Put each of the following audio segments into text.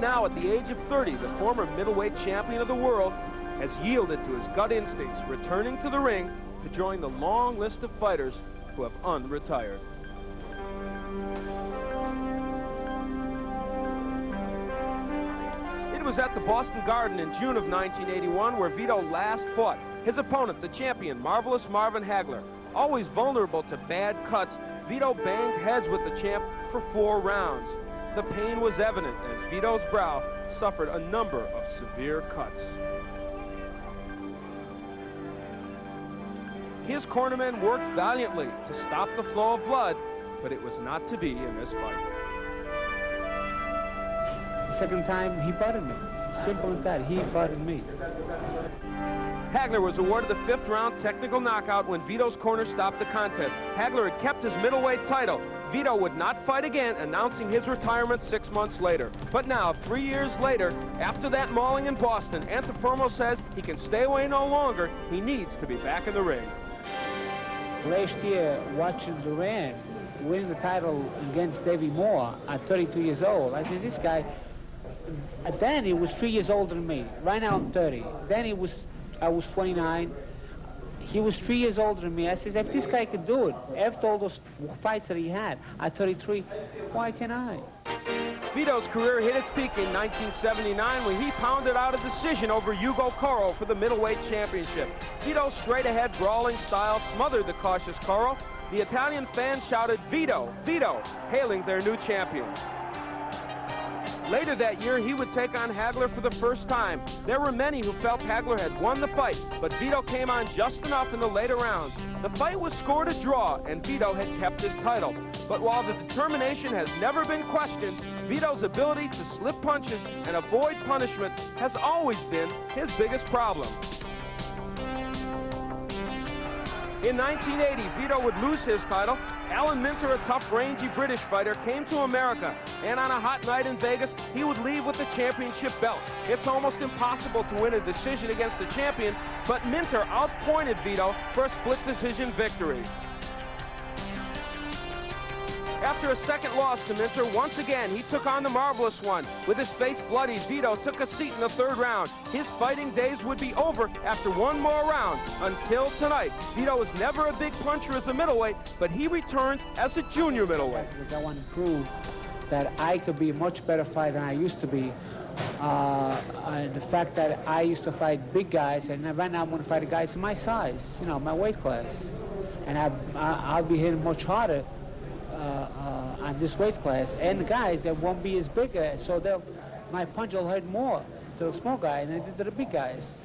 now, at the age of 30, the former middleweight champion of the world has yielded to his gut instincts, returning to the ring to join the long list of fighters who have unretired. It was at the Boston Garden in June of 1981 where Vito last fought. His opponent, the champion, Marvelous Marvin Hagler. Always vulnerable to bad cuts, Vito banged heads with the champ for 4 rounds. The pain was evident as Vito's brow suffered a number of severe cuts. His cornermen worked valiantly to stop the flow of blood, but it was not to be in this fight. The second time, he butted me. Simple as that, he butted me. Hagler was awarded the 5th round technical knockout when Vito's corner stopped the contest. Hagler had kept his middleweight title. Vito would not fight again, announcing his retirement 6 months later. But now, 3 years later, after that mauling in Boston, Antuofermo says he can stay away no longer. He needs to be back in the ring. Last year, watching Duran win the title against Davey Moore at 32 years old, I said, this guy, then he was 3 years older than me. Right now I'm 30. Then I was 29. He was 3 years older than me. I said, if this guy could do it, after all those fights that he had at 33, why can't I? Vito's career hit its peak in 1979 when he pounded out a decision over Hugo Coro for the middleweight championship. Vito's straight-ahead brawling style smothered the cautious Coro. The Italian fans shouted, "Vito, Vito," hailing their new champion. Later that year, he would take on Hagler for the first time. There were many who felt Hagler had won the fight, but Vito came on just enough in the later rounds. The fight was scored a draw, and Vito had kept his title. But while the determination has never been questioned, Vito's ability to slip punches and avoid punishment has always been his biggest problem. In 1980, Vito would lose his title. Alan Minter, a tough, rangy British fighter, came to America, and on a hot night in Vegas, he would leave with the championship belt. It's almost impossible to win a decision against the champion, but Minter outpointed Vito for a split decision victory. After a second loss to Minter, once again, he took on the Marvelous One. With his face bloody, Vito took a seat in the 3rd round. His fighting days would be over after one more round. Until tonight, Vito was never a big puncher as a middleweight, but he returned as a junior middleweight. Because I want to prove that I could be a much better fighter than I used to be. And the fact that I used to fight big guys, and right now I'm going to fight guys my size, you know, my weight class. And I'll be hitting much harder on this weight class, and the guys that won't be as big, so my punch will hurt more to the small guy than it did to the big guys.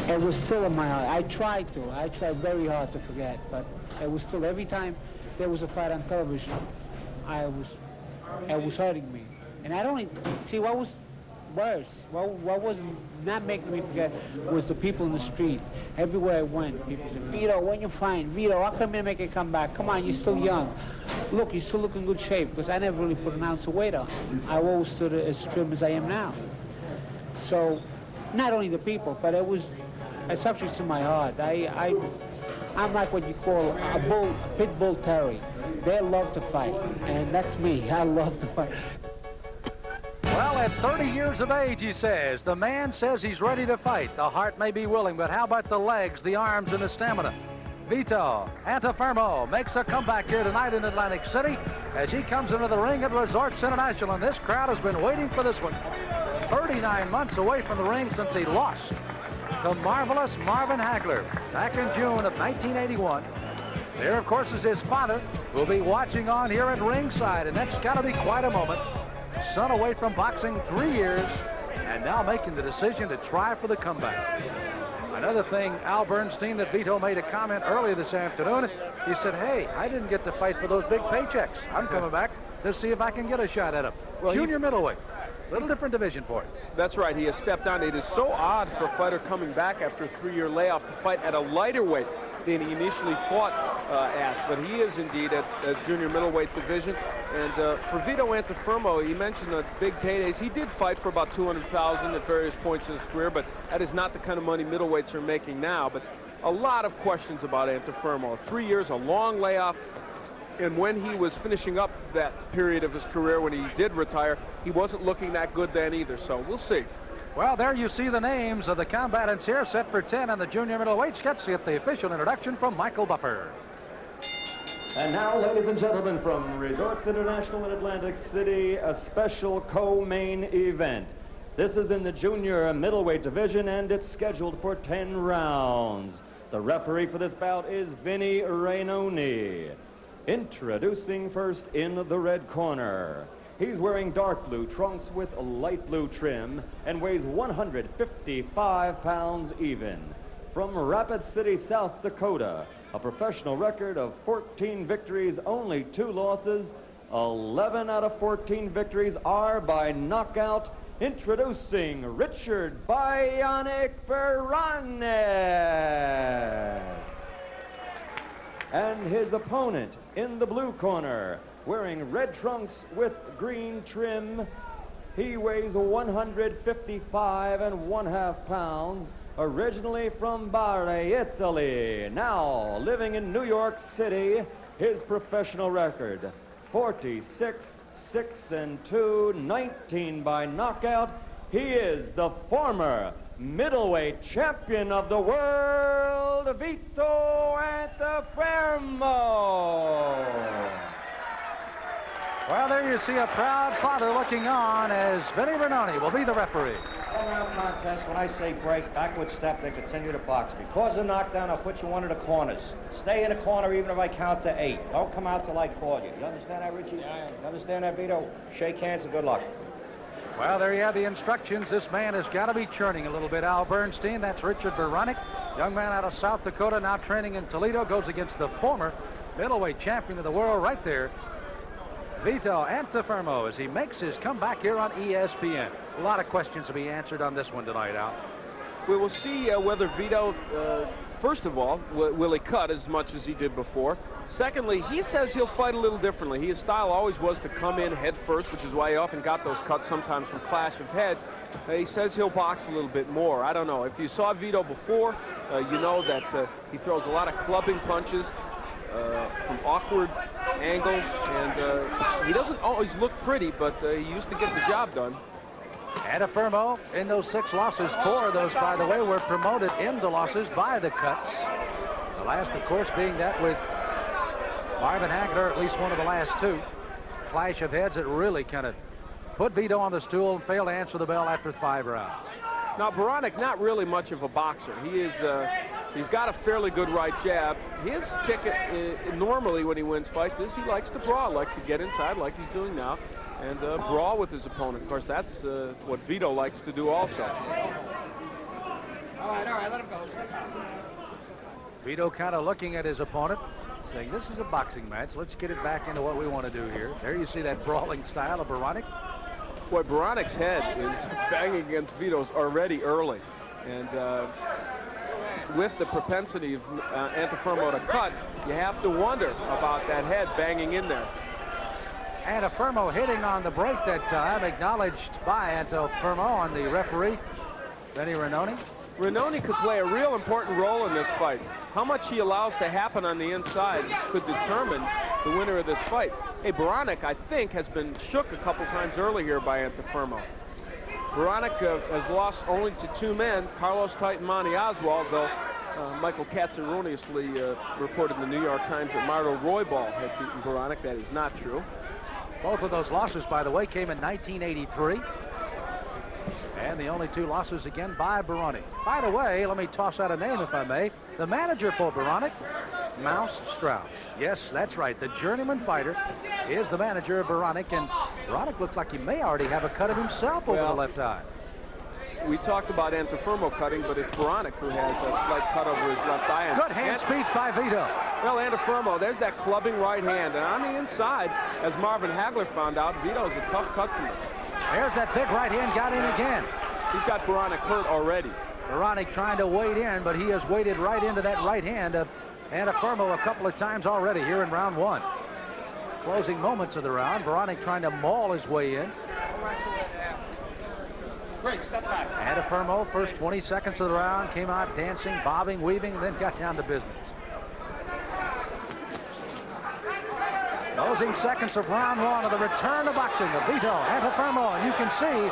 It was still in my heart. I tried very hard to forget, but it was still, every time there was a fight on television, it was hurting me. And I don't see what was worse. What was not making me forget was the people in the street. Everywhere I went, people said, "Vito, when you fight, Vito, how come you make a comeback? Come on, you're still young. Look, you still look in good shape," because I never really put an ounce of weight on. I always stood as trim as I am now. So, not only the people, but it's actually to my heart. I'm like what you call a pit bull terrier. They love to fight, and that's me. I love to fight. Well, at 30 years of age, he says, the man says he's ready to fight. The heart may be willing, but how about the legs, the arms, and the stamina? Vito Antuofermo makes a comeback here tonight in Atlantic City as he comes into the ring at Resorts International, and this crowd has been waiting for this one. 39 months away from the ring since he lost to Marvelous Marvin Hagler back in June of 1981. There, of course, is his father, who will be watching on here at ringside, and that's got to be quite a moment. Son away from boxing 3 years, and now making the decision to try for the comeback. Another thing, Al Bernstein, that Vito made a comment earlier this afternoon. He said, "Hey, I didn't get to fight for those big paychecks. I'm coming back to see if I can get a shot at him." Well, junior middleweight. Little different division for him. That's right. He has stepped on. It is so odd for a fighter coming back after a 3-year layoff to fight at a lighter weight. than he initially fought at. But he is indeed at junior middleweight division. And for Vito Antuofermo, he mentioned the big paydays. He did fight for about $200,000 at various points in his career, but that is not the kind of money middleweights are making now. But a lot of questions about Antuofermo. 3 years, a long layoff. And when he was finishing up that period of his career, when he did retire, he wasn't looking that good then either. So we'll see. Well, there you see the names of the combatants here, set for 10 in the junior middleweight. Let's get the official introduction from Michael Buffer. And now, ladies and gentlemen, from Resorts International in Atlantic City, a special co-main event. This is in the junior middleweight division, and it's scheduled for 10 rounds. The referee for this bout is Vinny Rainoni. Introducing first in the red corner. He's wearing dark blue trunks with light blue trim and weighs 155 pounds even. From Rapid City, South Dakota, a professional record of 14 victories, only 2 losses. 11 out of 14 victories are by knockout. Introducing Richard Beranek. And his opponent in the blue corner, wearing red trunks with green trim. He weighs 155 1/2 pounds, originally from Bari, Italy. Now living in New York City. His professional record, 46, 6-2, 19 by knockout. He is the former middleweight champion of the world, Vito Antuofermo. Well, there you see a proud father looking on as Vinny Rainoni will be the referee. All-round contest. When I say break, backward step, then continue to box. Because of knockdown, I'll put you one of the corners. Stay in the corner even if I count to 8. Don't come out till I call you. You understand that, Richie? Yeah. You understand that, Vito? Shake hands and good luck. Well, there you have the instructions. This man has got to be churning a little bit. Al Bernstein, that's Richard Beranek, young man out of South Dakota, now training in Toledo, goes against the former middleweight champion of the world right there, Vito Antuofermo, as he makes his comeback here on ESPN. A lot of questions to be answered on this one tonight, Al. We will see whether Vito, first of all, will he cut as much as he did before? Secondly, he says he'll fight a little differently. His style always was to come in head first, which is why he often got those cuts sometimes from clash of heads. He says he'll box a little bit more. I don't know. If you saw Vito before, you know that he throws a lot of clubbing punches from awkward angles, and he doesn't always look pretty, but he used to get the job done. Antuofermo, in those 6 losses, 4 of those, by the way, were promoted into losses by the cuts. The last, of course, being that with Marvin Hagler, at least one of the last 2. Clash of heads that really kind of put Vito on the stool and failed to answer the bell after 5 rounds. Now, Beranek, not really much of a boxer. He's got a fairly good right jab. His ticket, normally when he wins fights, is he likes to brawl, likes to get inside like he's doing now, and brawl with his opponent. Of course, that's what Vito likes to do also. All right, let him go. Vito kind of looking at his opponent, saying, this is a boxing match. Let's get it back into what we want to do here. There you see that brawling style of Beranek. Boy, Beranek's head is banging against Vito's already early. And with the propensity of Antuofermo to cut, you have to wonder about that head banging in there. Antuofermo hitting on the break that time, acknowledged by Antuofermo on the referee, Vinny Rainoni. Rainoni could play a real important role in this fight. How much he allows to happen on the inside could determine the winner of this fight. Hey, Beranek, I think, has been shook a couple times early here by Antuofermo. Beranek has lost only to 2 men, Carlos Titan and Monty Oswald, though Michael Katz erroneously reported in the New York Times that Marto Roybal had beaten Beranek. That is not true. Both of those losses, by the way, came in 1983. And the only 2 losses again by Beranek. By the way, let me toss out a name, if I may. The manager for Beranek, Mouse Strauss. Yes, that's right. The journeyman fighter is the manager of Beranek, and Beranek looks like he may already have a cut of himself over the left eye. We talked about Antuofermo cutting, but it's Beranek who has a slight cut over his left eye. Good hand speech by Vito. Well, Antuofermo, there's that clubbing right hand. And on the inside, as Marvin Hagler found out, Vito's a tough customer. There's that big right hand, got in again. He's got Beranek hurt already. Beranek trying to wade in, but he has waded right into that right hand of Antuofermo a couple of times already here in round one. Closing moments of the round. Beranek trying to maul his way in. Break, step back. Antuofermo, first 20 seconds of the round, came out dancing, bobbing, weaving, and then got down to business. Closing seconds of round one of the return to boxing of Vito Antuofermo, and you can see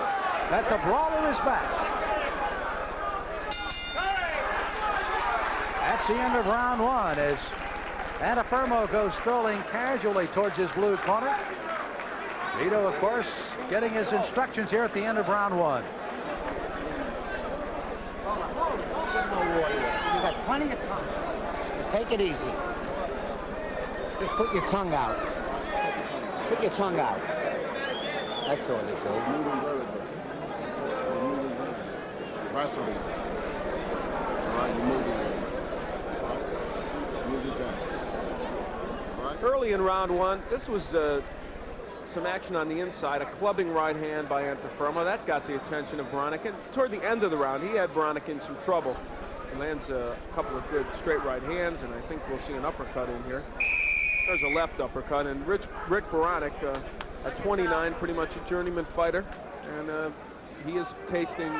that the brawler is back. That's the end of round one as Antuofermo goes strolling casually towards his blue corner. Vito, of course, getting his instructions here at the end of round one. You got plenty of time. Just take it easy. Just put your tongue out. Put your tongue out. That's all you do. Moving very good. Moving very good. Vaseline. All right, you're moving good. All right. Use your jabs. All right. Early in round one, this was some action on the inside, a clubbing right hand by Antuofermo. That got the attention of Beranek. And toward the end of the round, he had Beranek in some trouble. He lands a couple of good straight right hands, and I think we'll see an uppercut in here. There's a left uppercut, and Rick Beranek, at 29, pretty much a journeyman fighter, and he is tasting,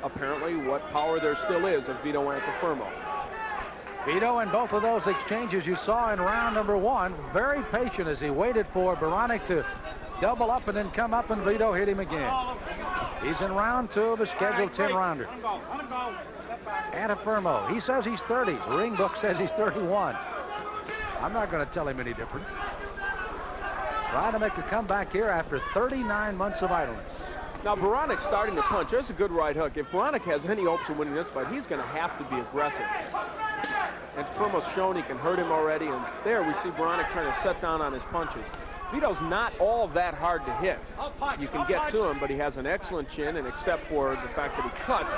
apparently, what power there still is of Vito Antuofermo. Vito, in both of those exchanges you saw in round number one, very patient as he waited for Beranek to double up and then come up, and Vito hit him again. He's in round two of a scheduled 10-rounder. Antuofermo, he says he's 30. The ring book says he's 31. I'm not going to tell him any different. Trying to make a comeback here after 39 months of idleness. Now, Beranek's starting to punch. There's a good right hook. If Beranek has any hopes of winning this fight, he's going to have to be aggressive. And Antuofermo's shown he can hurt him already, and there we see Beranek trying to set down on his punches. Vito's not all that hard to hit. You can get to him, but he has an excellent chin, and except for the fact that he cuts,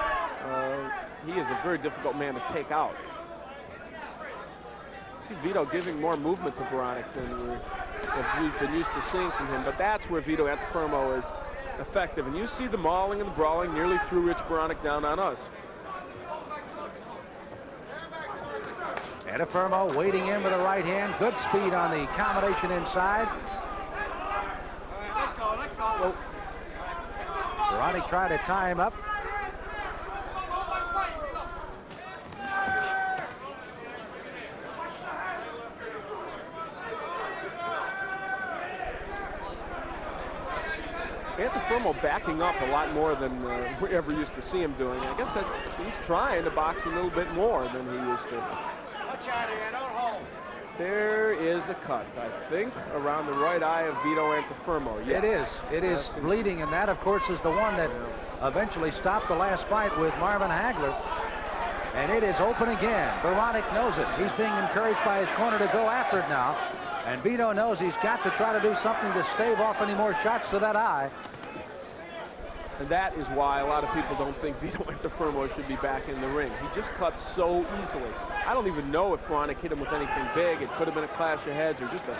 he is a very difficult man to take out. See Vito giving more movement to Beranek than we've been used to seeing from him, but that's where Vito Antuofermo is effective. And you see the mauling and the brawling nearly threw Rich Beranek down on us. Antuofermo waiting in with a right hand. Good speed on the combination inside. Beranek tried to tie him up. Antuofermo backing up a lot more than we ever used to see him doing. I guess he's trying to box a little bit more than he used to. Watch out here, don't hold. There is a cut, I think, around the right eye of Vito Antuofermo. Yes. It is bleeding, and that, of course, is the one that eventually stopped the last fight with Marvin Hagler. And it is open again. Beranek knows it. He's being encouraged by his corner to go after it now. And Vito knows he's got to try to do something to stave off any more shots to that eye. And that is why a lot of people don't think Vito Antuofermo should be back in the ring. He just cuts so easily. I don't even know if Beranek hit him with anything big. It could have been a clash of heads or just a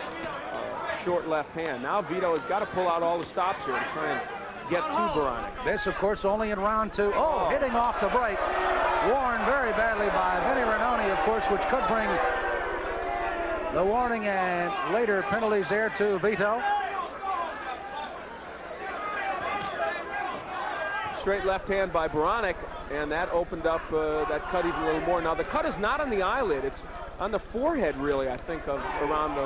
short left hand. Now Vito has got to pull out all the stops here to try and get to Beranek. This, of course, only in round two. Oh, hitting off the break. Warned very badly by Vinny Ranoni, of course, which could bring the warning and later penalties there to Vito. Straight left hand by Beranek, and that opened up that cut even a little more. Now the cut is not on the eyelid; it's on the forehead, really. I think around the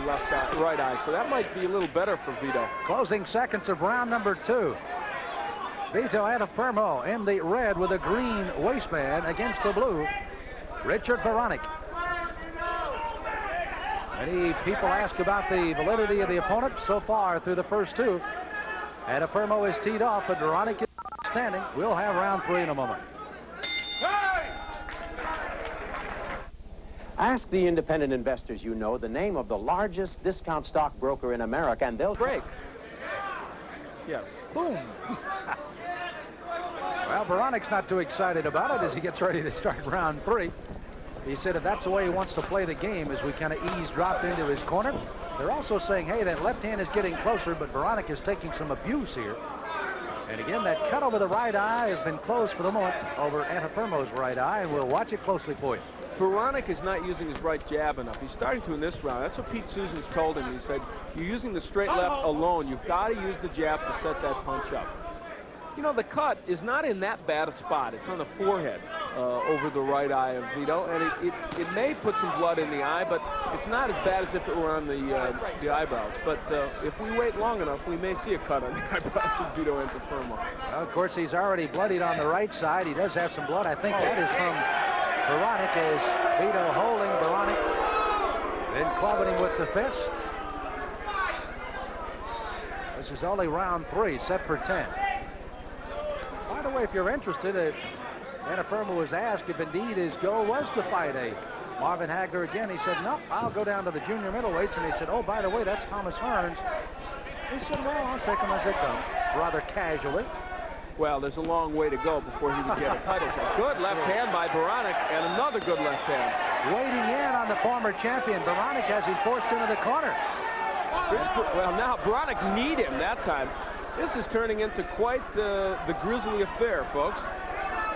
right eye. So that might be a little better for Vito. Closing seconds of round number two. Vito Antuofermo in the red with a green waistband against the blue. Richard Beranek. Many people ask about the validity of the opponent so far through the first two. Antuofermo is teed off, but Beranek is standing. We'll have round three in a moment. Ask the independent investors you know the name of the largest discount stockbroker in America, and they'll break. Yes. Boom. Well, Beranek's not too excited about it as he gets ready to start round three. He said if that's the way he wants to play the game as we kind of eavesdropped into his corner. They're also saying, hey, that left hand is getting closer, but Beranek is taking some abuse here. And again, that cut over the right eye has been closed for the moment over Antuofermo's right eye, and we'll watch it closely for you. Beranek is not using his right jab enough. He's starting to in this round. That's what Pete Susans told him. He said, you're using the straight left alone. You've got to use the jab to set that punch up. You know, the cut is not in that bad a spot. It's on the forehead over the right eye of Vito, and it may put some blood in the eye, but it's not as bad as if it were on the eyebrows. But if we wait long enough, we may see a cut on the eyebrows of Vito Antuofermo. Well, of course, he's already bloodied on the right side. He does have some blood. I think that is from Beranek, as Vito holding Beranek, then clubbing him with the fist. This is only round 3, set for 10. By the way, if you're interested, Antuofermo was asked if indeed his goal was to fight a Marvin Hagler again. He said, no, I'll go down to the junior middleweights. And he said, oh, by the way, that's Thomas Hearns. He said, well, I'll take them as they come, rather casually. Well, there's a long way to go before he would get a title shot. Good left hand by Beranek, and another good left hand. Waiting in on the former champion. Beranek has him forced into the corner. Well, now Beranek need him that time. This is turning into quite the grisly affair, folks.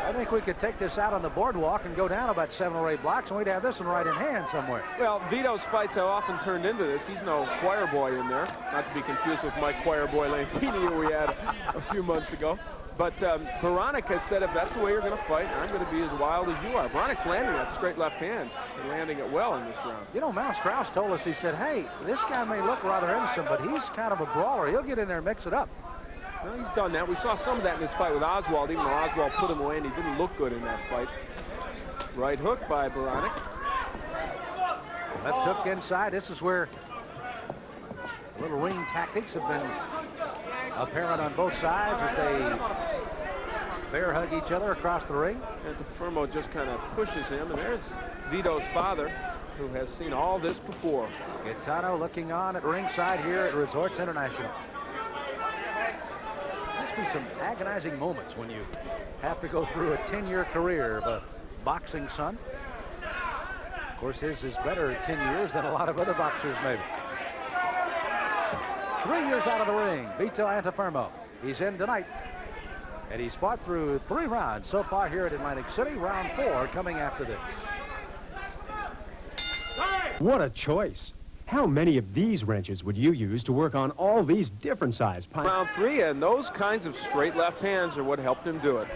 I think we could take this out on the boardwalk and go down about 7 or 8 blocks, and we'd have this one right in hand somewhere. Well, Vito's fights have often turned into this. He's no choir boy in there, not to be confused with Mike Choir Boy Lantini, who we had a few months ago. But Beranek has said, if that's the way you're going to fight, I'm going to be as wild as you are. Beranek's landing that straight left hand and landing it well in this round. You know, Mal Strauss told us, he said, hey, this guy may look rather innocent, but he's kind of a brawler. He'll get in there and mix it up. Well, he's done that. We saw some of that in his fight with Oswald. Even though Oswald put him away and he didn't look good in that fight. Right hook by Beranek. Left hook inside. This is where little ring tactics have been apparent on both sides as they bear hug each other across the ring. Antuofermo just kind of pushes him, and there's Vito's father, who has seen all this before. Gaetano looking on at ringside here at Resorts International. Must be some agonizing moments when you have to go through a 10-year career of a boxing son. Of course, his is better at 10 years than a lot of other boxers, maybe. 3 years out of the ring, Vito Antuofermo. He's in tonight, and he's fought through 3 rounds so far here at Atlantic City. Round 4 coming after this. What a choice. How many of these wrenches would you use to work on all these different size punches? Round 3, and those kinds of straight left hands are what helped him do it.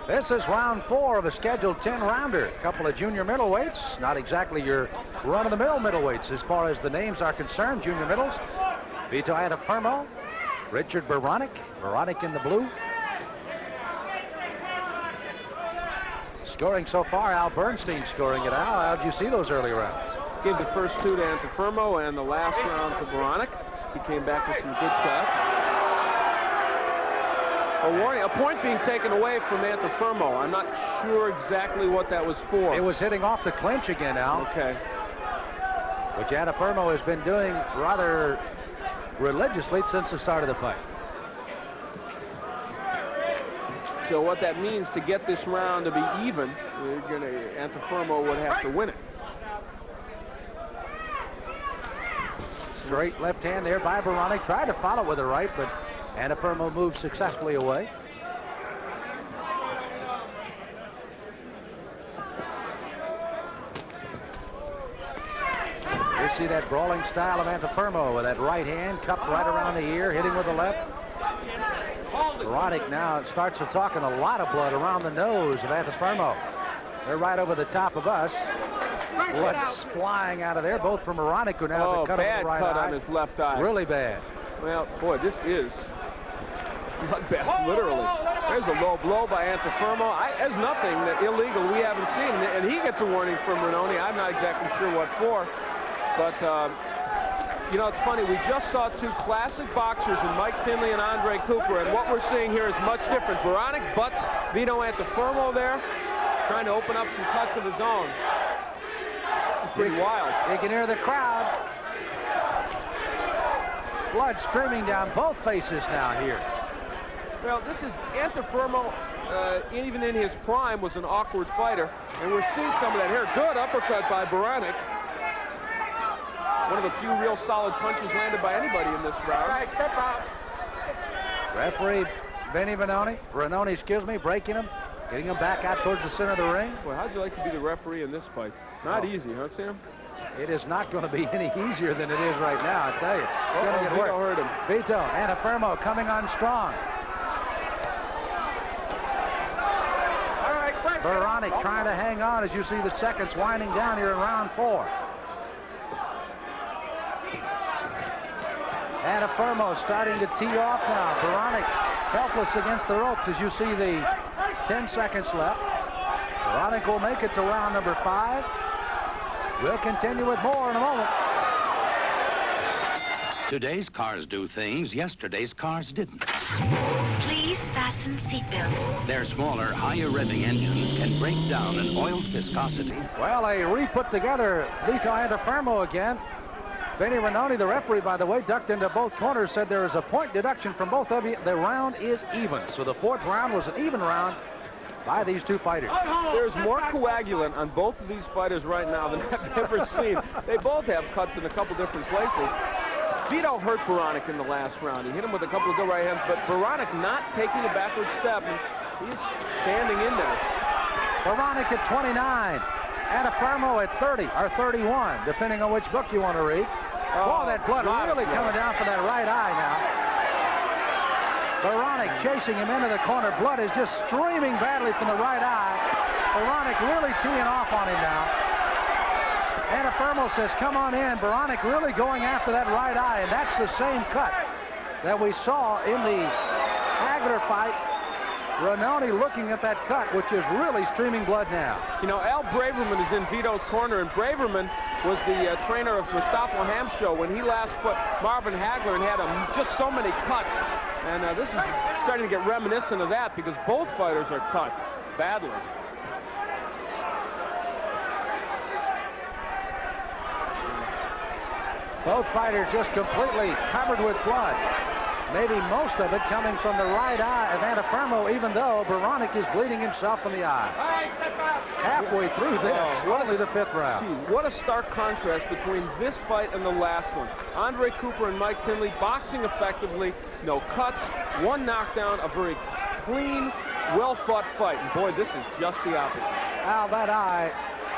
This is round 4 of a scheduled 10-rounder. A couple of junior middleweights, not exactly your run-of-the-mill middleweights as far as the names are concerned. Junior middles, Vito Antuofermo, Richard Beranek, Beranek in the blue. Scoring so far, Al Bernstein scoring it. Al, how'd you see those early rounds? Gave the first 2 to Antuofermo and the last round to Beranek. He came back with some good shots. A warning, a point being taken away from Antuofermo. I'm not sure exactly what that was for. It was hitting off the clinch again, Al. Okay. Which Antuofermo has been doing rather religiously since the start of the fight. So what that means, to get this round to be even, Antuofermo would have to win it. Straight left hand there by Beranek. Tried to follow with the right, but Antuofermo moved successfully away. You see that brawling style of Antuofermo with that right hand cupped right around the ear, hitting with the left. Beranek now starts to talking a lot of blood around the nose of Antuofermo. They're right over the top of us. Blood's flying out of there, both from Beranek, who now has a cut on the right eye. Bad cut on his left eye. Really bad. Well, boy, this is bloodbath, literally. There's a low blow by Antuofermo. There's nothing that illegal we haven't seen, and he gets a warning from Renoni. I'm not exactly sure what for, but you know, it's funny. We just saw 2 classic boxers in Mike Tinley and Andre Cooper, and what we're seeing here is much different. Beranek butts Vito Antuofermo there, trying to open up some cuts of his own. This is pretty wild. You can hear the crowd. Blood streaming down both faces now here. Well, this is Antuofermo, even in his prime, was an awkward fighter, and we're seeing some of that here. Good uppercut by Beranek. One of the few real solid punches landed by anybody in this round. All right, step out. Referee Benny Renoni, excuse me, breaking him. Getting him back out towards the center of the ring. Boy, how'd you like to be the referee in this fight? Not easy, huh, Sam? It is not going to be any easier than it is right now, I tell you. It's going to get Vito worse. hurt him. Vito Antuofermo coming on strong. Beranek trying to hang on as you see the seconds winding down here in round 4. Antuofermo starting to tee off now. Beranek helpless against the ropes as you see the 10 seconds left. Beranek will make it to round number 5. We'll continue with more in a moment. Today's cars do things yesterday's cars didn't. Please fasten seatbelt. Their smaller, higher revving engines can break down an oil's viscosity. Well, a re-put together Vito Antuofermo again. Vinny Ranoni, the referee, by the way, ducked into both corners, said there is a point deduction from both of you. The round is even. So the 4th round was an even round by these two fighters. There's more coagulant on both of these fighters right now than I've ever seen. They both have cuts in a couple different places. Vito hurt Beranek in the last round. He hit him with a couple of good right hands, but Beranek not taking a backward step, and he's standing in there. Beranek at 29. Antuofermo at 30 or 31, depending on which book you want to read. Oh, that blood really coming down from that right eye now. Beranek chasing him into the corner. Blood is just streaming badly from the right eye. Beranek really teeing off on him now. Antuofermo says, come on in. Beranek really going after that right eye, and that's the same cut that we saw in the Hagler fight. Ranoni looking at that cut, which is really streaming blood now. You know, Al Braverman is in Vito's corner, and Braverman was the trainer of Mustafa Hamsho when he last fought Marvin Hagler and had just so many cuts. And this is starting to get reminiscent of that because both fighters are cut badly. Both fighters just completely covered with blood. Maybe most of it coming from the right eye of Antuofermo, even though Beranek is bleeding himself from the eye. All right, step out. Halfway through this, only the 5th round. Gee, what a stark contrast between this fight and the last one. Andre Cooper and Mike Tinley boxing effectively, no cuts, one knockdown, a very clean, well-fought fight. And boy, this is just the opposite. Al, that eye,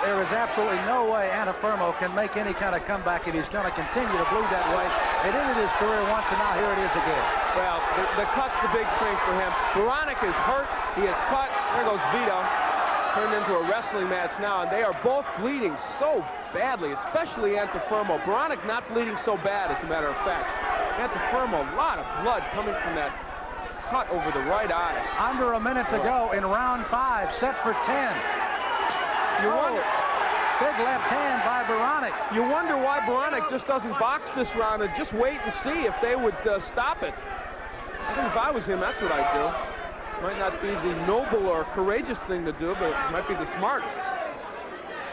there is absolutely no way Antuofermo can make any kind of comeback if he's going to continue to bleed that way. It ended his career once, and now here it is again. Well, the cut's the big thing for him. Beranek is hurt. He is cut. There goes Vito. Turned into a wrestling match now, and they are both bleeding so badly, especially Antuofermo. Beranek not bleeding so bad, as a matter of fact. Antuofermo, a lot of blood coming from that cut over the right eye. Under a minute to go in round 5, set for 10. You wonder, big left hand by Beranek. You wonder why Beranek just doesn't box this round and just wait and see if they would stop it. I think if I was him, that's what I'd do. Might not be the noble or courageous thing to do, but it might be the smartest.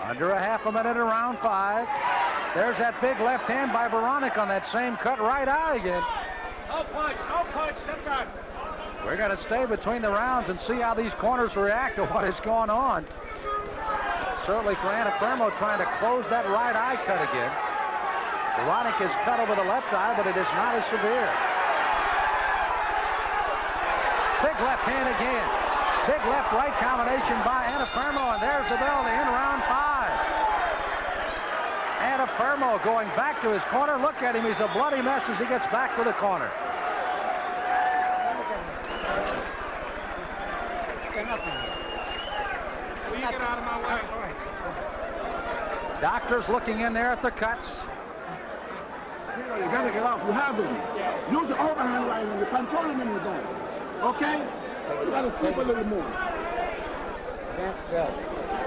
Under a half a minute in round 5. There's that big left hand by Beranek on that same cut right eye again. No punch, step back. We're going to stay between the rounds and see how these corners react to what is going on. Certainly for Antuofermo trying to close that right eye cut again. Beranek is cut over the left eye, but it is not as severe. Big left hand again. Big left-right combination by Antuofermo, and there's the bell to end round 5. Antuofermo going back to his corner. Look at him. He's a bloody mess as he gets back to the corner. Will you get out of my way? Doctors looking in there at the cuts. You know, you gotta get off. You have him. Use your overhand right and you control him in your back. Okay? You gotta sleep a little more. Stand still.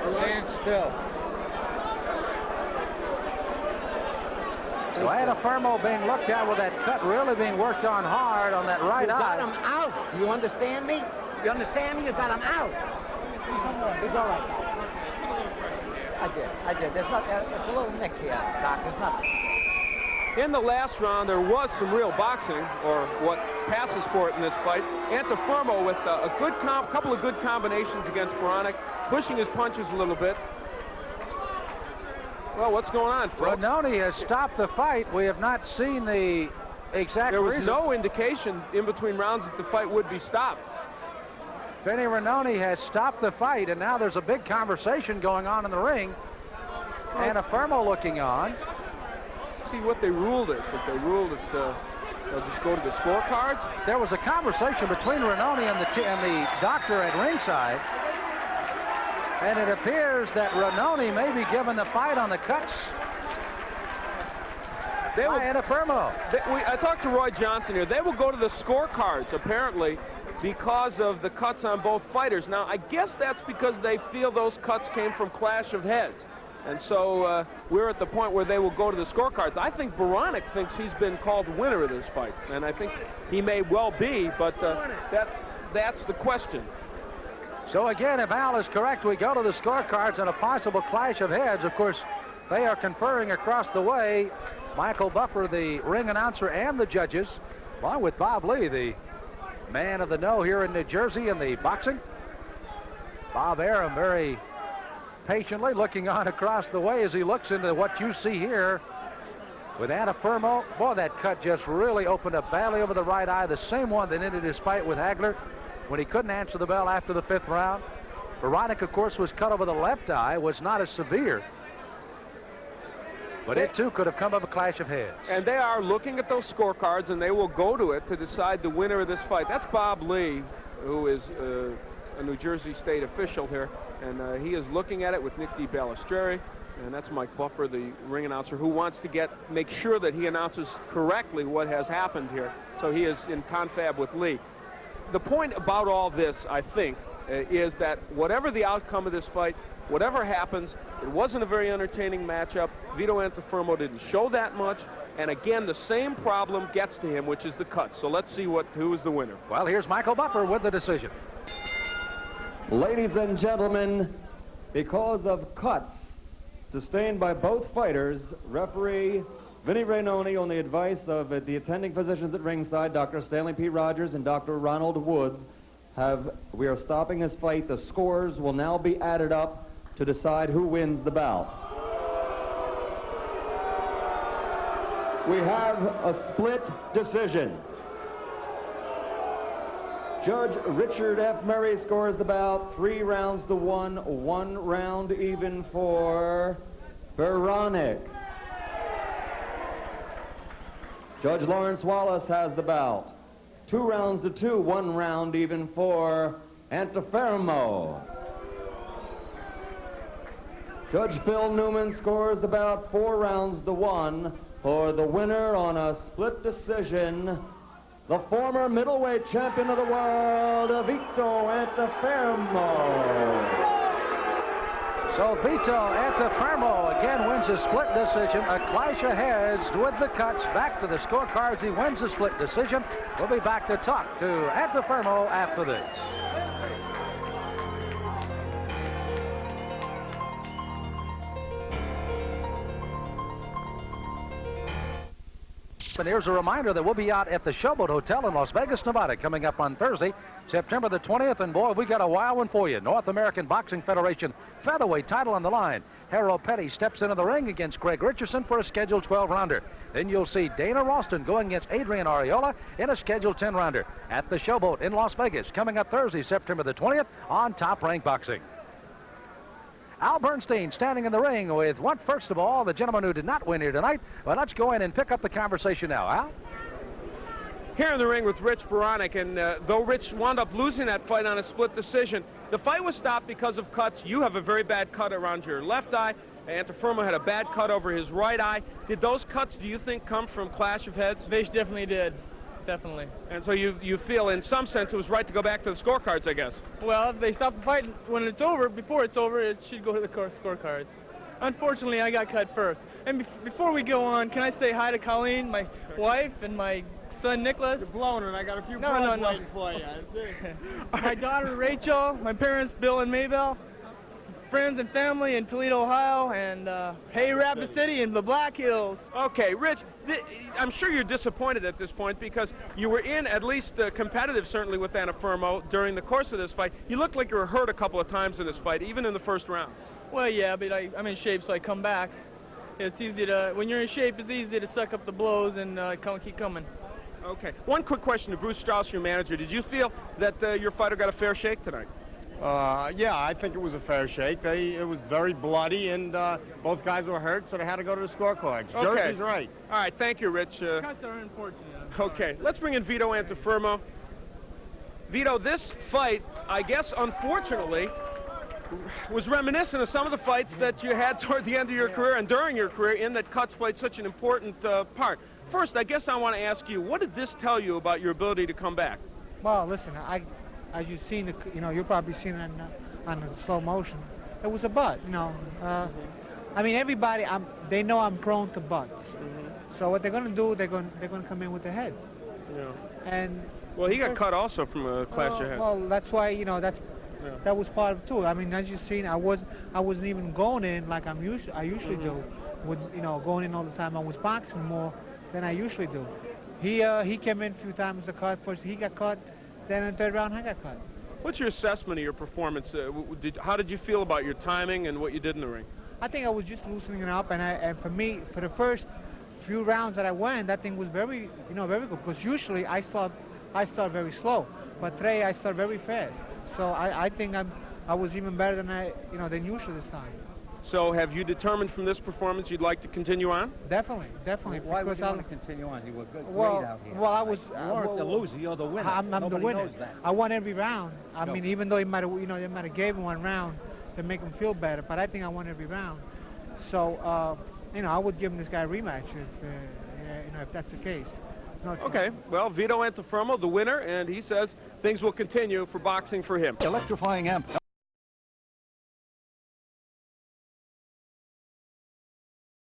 Stand still. So Antuofermo being looked at with that cut really being worked on hard on that right eye. You got him out. Do you understand me? You understand me? You got him out. He's all right. I did. There's not. It's a little nick here, Doc. There's nothing. In the last round, there was some real boxing, or what passes for it in this fight. Antuofermo with a good couple of good combinations against Beranek, pushing his punches a little bit. Well, what's going on, folks? Ranoni has stopped the fight. We have not seen the exact There was reason. no indication in between rounds that the fight would be stopped. Vinny Ranoni has stopped the fight, and now there's a big conversation going on in the ring. Antuofermo looking on. Let's see what they ruled this. If they ruled it, they'll just go to the scorecards. There was a conversation between Ranoni and the doctor at ringside, and it appears that Ranoni may be given the fight on the cuts. Antuofermo. I talked to Roy Johnson here. They will go to the scorecards, apparently, because of the cuts on both fighters. Now, I guess that's because they feel those cuts came from clash of heads. And so we're at the point where they will go to the scorecards. I think Beranek thinks he's been called winner of this fight, and I think he may well be, but that's the question. So again, if Al is correct, we go to the scorecards and a possible clash of heads. Of course, they are conferring across the way. Michael Buffer, the ring announcer, and the judges, along with Bob Lee, the man of the know here in New Jersey in the boxing. Bob Arum very patiently looking on across the way as he looks into what you see here with Antuofermo. Boy, that cut just really opened up badly over the right eye, the same one that ended his fight with Hagler when he couldn't answer the bell after the 5th round. Beranek, of course, was cut over the left eye, was not as severe, but it too could have come of a clash of heads. And they are looking at those scorecards, and they will go to it to decide the winner of this fight. That's Bob Lee, who is a New Jersey state official here, and he is looking at it with Nick DiBallestreri, and that's Mike Buffer, the ring announcer, who wants to make sure that he announces correctly what has happened here. So he is in confab with Lee. The point about all this, I think, is that whatever the outcome of this fight, whatever happens, it wasn't a very entertaining matchup. Vito Antuofermo didn't show that much. And again, the same problem gets to him, which is the cuts. So let's see who is the winner. Well, here's Michael Buffer with the decision. Ladies and gentlemen, because of cuts sustained by both fighters, referee Vinny Ranoni, on the advice of the attending physicians at ringside, Dr. Stanley P. Rogers and Dr. Ronald Woods, we are stopping this fight. The scores will now be added up to decide who wins the bout. We have a split decision. Judge Richard F. Murray scores the bout 3 rounds to 1, 1 round even for Beranek. Judge Lawrence Wallace has the bout 2 rounds to 2, 1 round even for Antuofermo. Judge Phil Newman scores the bout 4 rounds to 1 for the winner on a split decision, the former middleweight champion of the world, Vito Antuofermo. So Vito Antuofermo again wins a split decision, a clash of heads with the cuts. Back to the scorecards, he wins a split decision. We'll be back to talk to Antuofermo after this. And here's a reminder that we'll be out at the Showboat Hotel in Las Vegas, Nevada, coming up on Thursday, September the 20th. And boy, we got a wild one for you. North American Boxing Federation featherweight title on the line. Harold Petty steps into the ring against Greg Richardson for a scheduled 12-rounder. Then you'll see Dana Ralston going against Adrian Arreola in a scheduled 10-rounder at the Showboat in Las Vegas, coming up Thursday, September the 20th on Top Rank Boxing. Al Bernstein standing in the ring with what, first of all, the gentleman who did not win here tonight. Well, let's go in and pick up the conversation now. Al? Here in the ring with Rich Beranek, and though Rich wound up losing that fight on a split decision, the fight was stopped because of cuts. You have a very bad cut around your left eye. Antuofermo had a bad cut over his right eye. Did those cuts, do you think, come from clash of heads? They definitely did. Definitely. And so you feel, in some sense, it was right to go back to the scorecards, I guess. Well, if they stop the fight when it's over, before it's over, it should go to the scorecards. Unfortunately, I got cut first. And before we go on, can I say hi to Colleen, my wife, and my son, Nicholas? You're blowing it. I got a few waiting for you. My daughter, Rachel, my parents, Bill and Maybell, friends and family in Toledo, Ohio, and Hay Rapid City in the Black Hills. Okay, Rich, I'm sure you're disappointed at this point because you were in at least competitive, certainly, with Antuofermo during the course of this fight. You looked like you were hurt a couple of times in this fight, even in the first round. Well, yeah, but I'm in shape, so I come back. It's easy to, when you're in shape, it's easy to suck up the blows and keep coming. Okay. One quick question to Bruce Strauss, your manager. Did you feel that your fighter got a fair shake tonight? Yeah, I think it was a fair shake. It was very bloody, and both guys were hurt, so they had to go to the scorecards. Okay. Jersey's right. All right, thank you, Rich. Cuts are unfortunate. Okay, let's bring in Vito Antuofermo. Vito, this fight, I guess, unfortunately, was reminiscent of some of the fights that you had toward the end of your career and during your career, in that cuts played such an important part. First, I guess I want to ask you, what did this tell you about your ability to come back? Well, listen, as you've seen, you've probably seen it on the slow motion. It was a butt, I mean, everybody, they know I'm prone to butts. So what they're going to do, they're going to come in with the head. Yeah. And well, he got cut also from a clash your head. Well, that's why that was part of it too. I mean, as you've seen, I wasn't even going in like I usually do. With going in all the time. I was boxing more than I usually do. He came in a few times to cut. First he got cut, then in the third round I got cut. What's your assessment of your performance? How did you feel about your timing and what you did in the ring? I think I was just loosening it up, and for me, for the first few rounds that I went, that thing was very, very good. Because usually I start very slow, but today I start very fast. So I think I was even better than usual this time. So have you determined from this performance you'd like to continue on? Definitely. Why would you want to continue on? You were good, well, great out here. Well, I was. You weren't the loser. You're the winner. I'm the winner. Knows that. I won every round. I mean, even though they might have gave him one round to make him feel better, but I think I won every round. So, I would give him this guy a rematch if that's the case. Okay, well, Vito Antuofermo, the winner, and he says things will continue for boxing for him. Electrifying amp